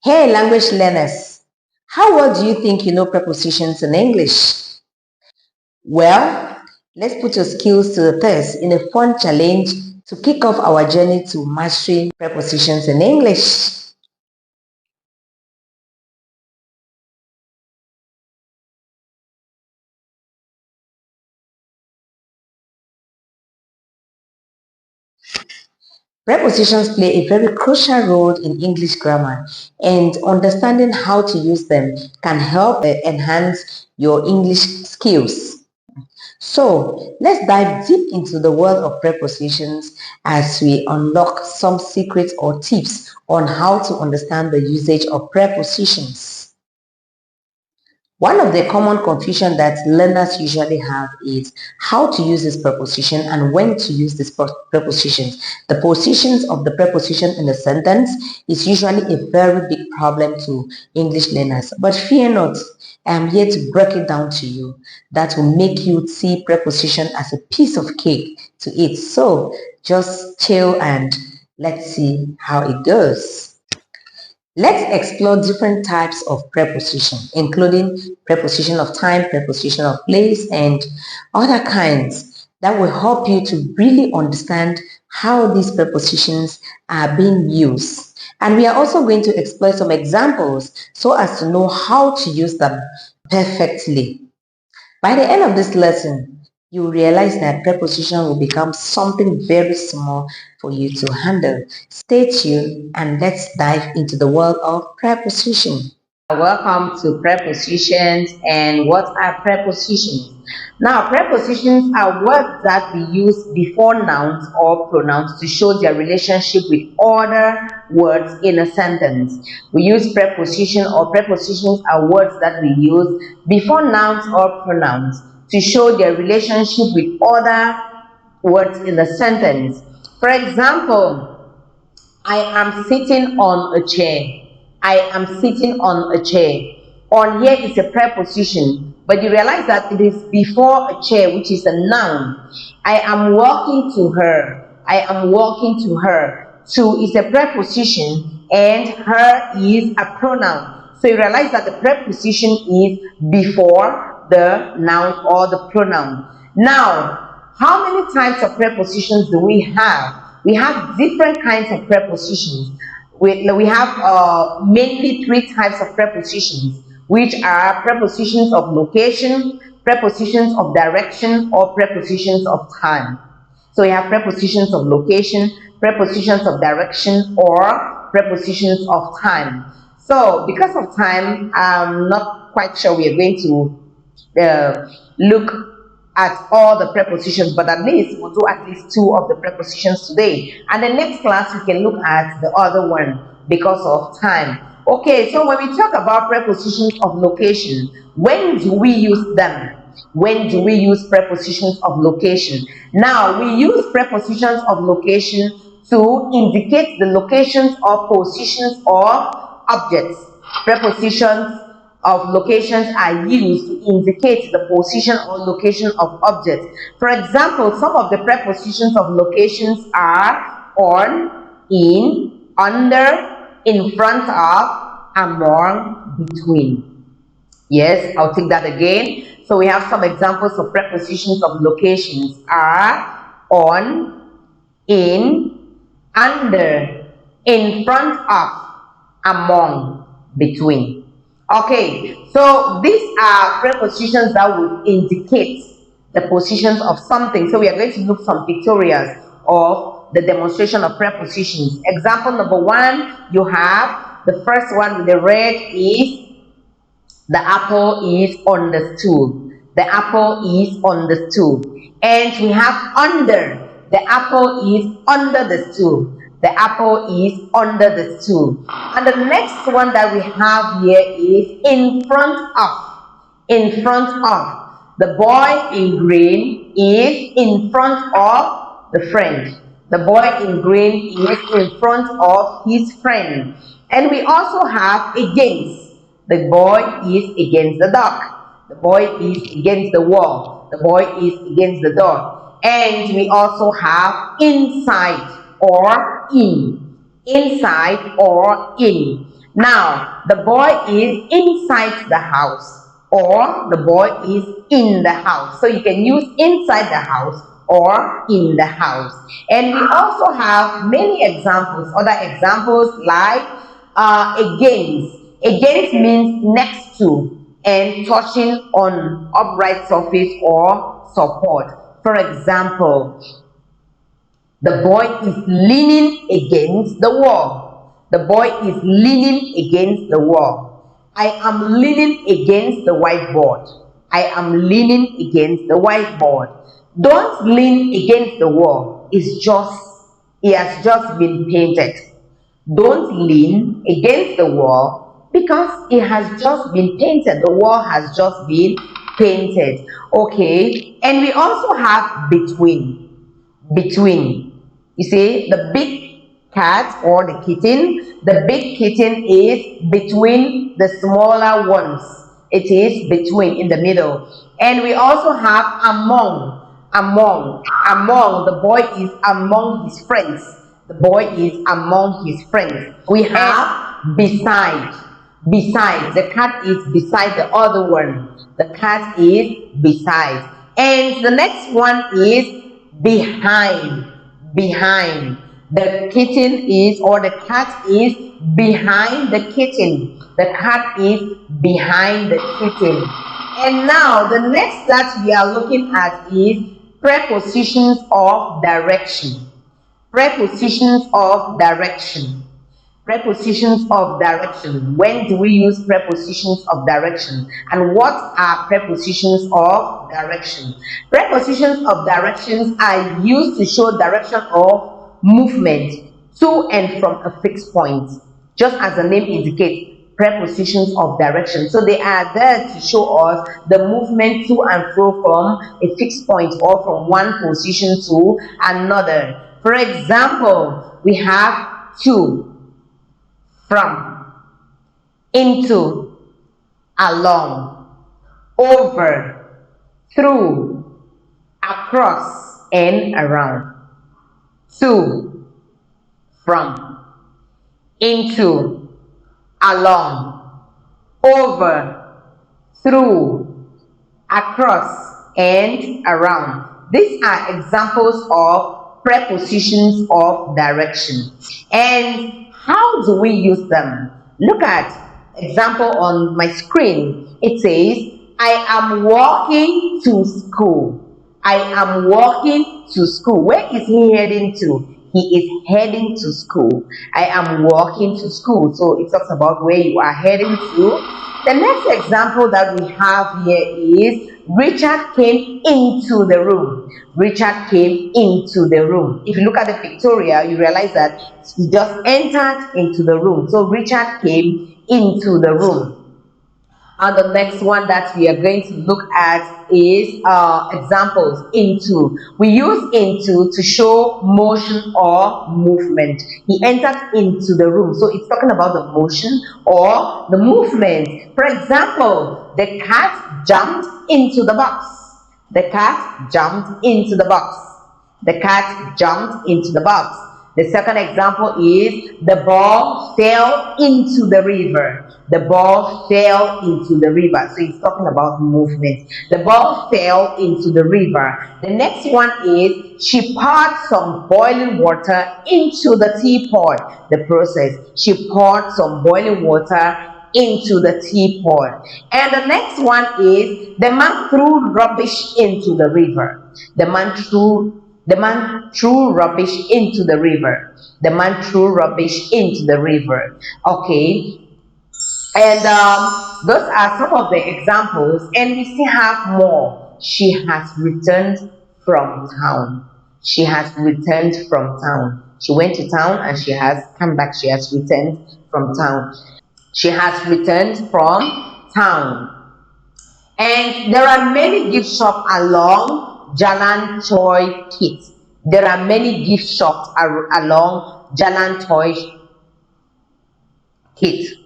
Hey, language learners, how well do you think you know prepositions in English? Well, let's put your skills to the test in a fun challenge to kick off our journey to mastering prepositions in English. Prepositions play a very crucial role in English grammar, and understanding how to use them can help enhance your English skills. So let's dive deep into the world of prepositions as we unlock some secrets or tips on how to understand the usage of prepositions. One of the common confusion that learners usually have is how to use this preposition and when to use this prepositions. The positions of the preposition in a sentence is usually a very big problem to English learners. But fear not, I am here to break it down to you. That will make you see preposition as a piece of cake to eat. So just chill and let's see how it goes. Let's explore different types of preposition, including preposition of time, preposition of place, and other kinds that will help you to really understand how these prepositions are being used. And we are also going to explore some examples so as to know how to use them perfectly. By the end of this lesson, you realize that preposition will become something very small for you to handle. Stay tuned and let's dive into the world of preposition. Welcome to prepositions. And what are prepositions? Now, prepositions are words that we use before nouns or pronouns to show their relationship with other words in a sentence. We use preposition or prepositions are words that we use before nouns or pronouns to show their relationship with other words in the sentence. For example, I am sitting on a chair. I am sitting on a chair. On here is a preposition, but you realize that it is before a chair, which is a noun. I am walking to her. I am walking to her. To is a preposition and her is a pronoun. So you realize that the preposition is before the noun or the pronoun. Now, how many types of prepositions do we have? We have different kinds of prepositions. We have mainly three types of prepositions, which are prepositions of location, prepositions of direction, or prepositions of time. So we have prepositions of location, prepositions of direction, or prepositions of time. So because of time, I'm not quite sure we are going to look at all the prepositions, but at least we'll do at least two of the prepositions today. And the next class we can look at the other one because of time. Okay, so when we talk about prepositions of location, when do we use them? When do we use prepositions of location? Now, we use prepositions of location to indicate the locations or positions of objects. Prepositions of locations are used to indicate the position or location of objects. For example, some of the prepositions of locations are on, in, under, in front of, among, between. Yes, I'll take that again. So we have some examples of prepositions of locations are on, in, under, in front of, among, between. Okay, so these are prepositions that would indicate the positions of something. So we are going to look some pictorials of the demonstration of prepositions. Example number one, you have the first one with the red is the apple is on the stool. The apple is on the stool. And we have under. The apple is under the stool. The apple is under the stool. And the next one that we have here is in front of. In front of. The boy in green is in front of the friend. The boy in green is in front of his friend. And we also have against. The boy is against the dog. The boy is against the wall. The boy is against the door. And we also have inside or in. Inside or in. Now, the boy is inside the house or the boy is in the house. So you can use inside the house or in the house. And we also have many examples, other examples like against. Against means next to and touching on upright surface or support. For example, the boy is leaning against the wall. The boy is leaning against the wall. I am leaning against the whiteboard. I am leaning against the whiteboard. Don't lean against the wall. It has just been painted. Don't lean against the wall because it has just been painted. The wall has just been painted. Okay. And we also have between. You see, the big cat or the kitten, the big kitten is between the smaller ones. It is between, in the middle. And we also have among. The boy is among his friends. The boy is among his friends. We have beside. The cat is beside the other one. The cat is beside. And the next one is behind. The kitten is, or the cat is behind the kitten. The cat is behind the kitten. And now the next that we are looking at is prepositions of direction. Prepositions of direction. Prepositions of direction. When do we use prepositions of direction? And what are prepositions of direction? Prepositions of directions are used to show direction of movement to and from a fixed point, just as the name indicates, prepositions of direction. So they are there to show us the movement to and fro from a fixed point or from one position to another. For example, we have to, from, into, along, over, through, across, and around. To, from, into, along, over, through, across, and around. These are examples of prepositions of direction. And how do we use them? Look at example on my screen. It says, I am walking to school. I am walking to school. Where is he heading to? He is heading to school. I am walking to school. So it talks about where you are heading to. The next example that we have here is Richard came into the room. Richard came into the room. If you look at the pictorial, you realize that he just entered into the room. So Richard came into the room. And the next one that we are going to look at is examples. Into. We use into to show motion or movement. He entered into the room. So it's talking about the motion or the movement. For example, the cat jumped into the box. The cat jumped into the box. The cat jumped into the box. The second example is the ball fell into the river. The ball fell into the river. So it's talking about movement. The ball fell into the river. The next one is she poured some boiling water into the teapot. The process. She poured some boiling water into the teapot. And the next one is the man threw rubbish into the river. The man threw rubbish into the river. The man threw rubbish into the river. Okay. And those are some of the examples. And we still have more. She has returned from town. She has returned from town. She went to town and she has come back. She has returned from town. She has returned from town. And there are many gift shops along Jalan Toy Kit. There are many gift shops along Jalan Toy Kit.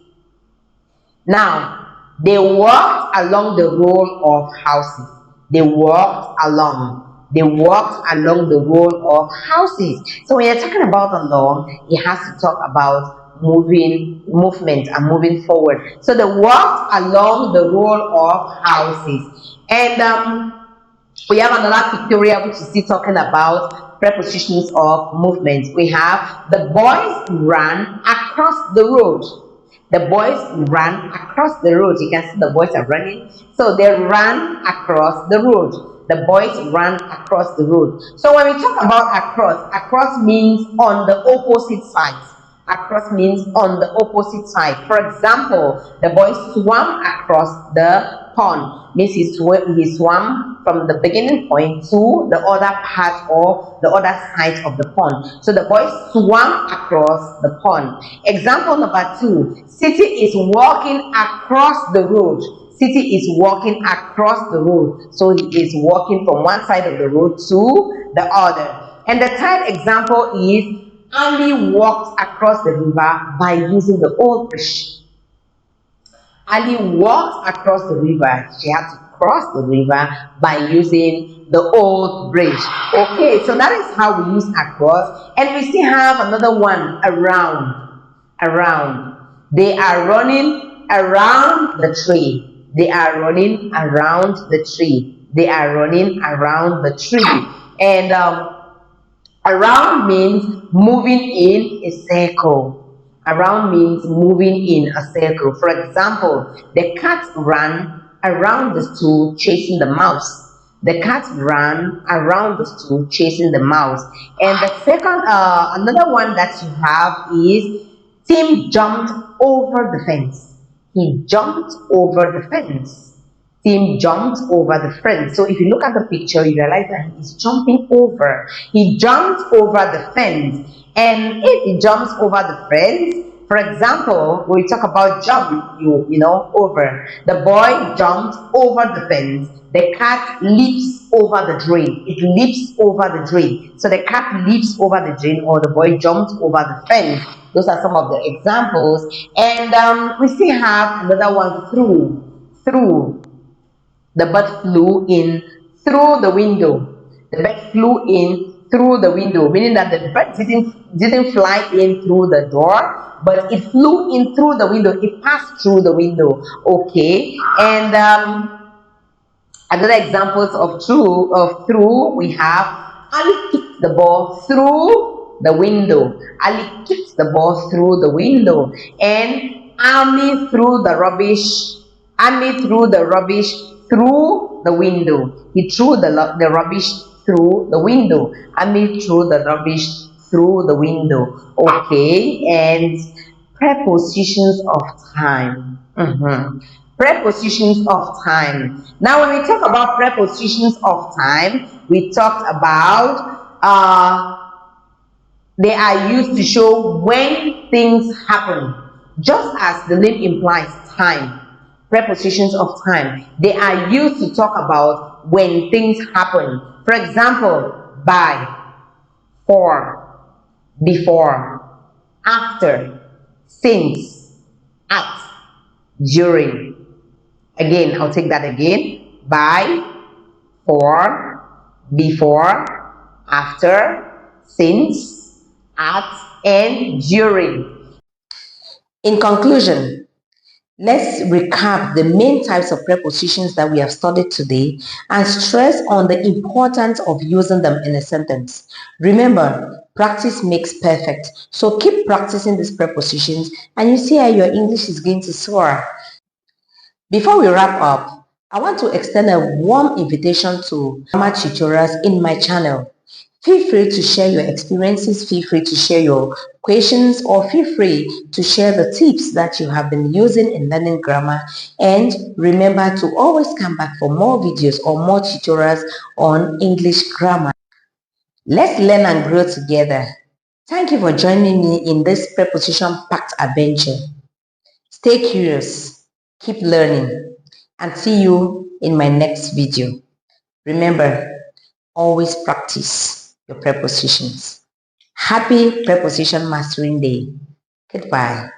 Now, they walked along the row of houses. They walked along the row of houses. So when you're talking about along, it has to talk about movement and moving forward. So they walked along the row of houses. And we have another pictorial which is still talking about prepositions of movement. We have the boys ran across the road. The boys ran across the road. You can see the boys are running. So they ran across the road. The boys ran across the road. So when we talk about across means on the opposite side. Across means on the opposite side. For example, the boy swam across the pond. Means he swam from the beginning point to the other part or the other side of the pond. So the boy swam across the pond. Example number 2. City is walking across the road. City is walking across the road. So he is walking from one side of the road to the other. And the third example is Ali walked across the river by using the old bridge. Ali walked across the river. She had to cross the river by using the old bridge. Okay, so that is how we use across. And we still have another one, around. Around. They are running around the tree. They are running around the tree. They are running around the tree. And around means moving in a circle. Around means moving in a circle. For example, the cat ran around the stool chasing the mouse. The cat ran around the stool chasing the mouse. And the second, another one that you have is Tim jumped over the fence. He jumped over the fence. Tim jumped over the fence. So if you look at the picture, you realize that he is jumping over. He jumped over the fence. And if he jumps over the fence, for example, when we talk about jump, over. The boy jumped over the fence. The cat leaps over the drain. It leaps over the drain. So the cat leaps over the drain, or the boy jumped over the fence. Those are some of the examples. And we still have another one, through. The bird flew in through the window. The bird flew in through the window, meaning that the bird didn't fly in through the door, but it flew in through the window. It passed through the window. Okay. And other examples of through, we have Ali kicked the ball through the window. Ali kicked the ball through the window. And Ami threw the rubbish. Ami threw the rubbish through the window. He threw the rubbish through the window. Ami threw the rubbish through the window. Okay. And prepositions of time. Prepositions of time. Now, when we talk about prepositions of time, we talked about they are used to show when things happen, just as the name implies, time. Prepositions of time. They are used to talk about when things happen. For example, by, for, before, after, since, at, during. Again, I'll take that again. By, for, before, after, since, at, and during. In conclusion, let's recap the main types of prepositions that we have studied today and stress on the importance of using them in a sentence. Remember, practice makes perfect. So keep practicing these prepositions and you see how your English is going to soar. Before we wrap up, I want to extend a warm invitation to grammar tutorials in my channel. Feel free to share your experiences, feel free to share your questions, or feel free to share the tips that you have been using in learning grammar. And remember to always come back for more videos or more tutorials on English grammar. Let's learn and grow together. Thank you for joining me in this preposition-packed adventure. Stay curious, keep learning, and see you in my next video. Remember, always practice your prepositions. Happy Preposition Mastering Day. Goodbye.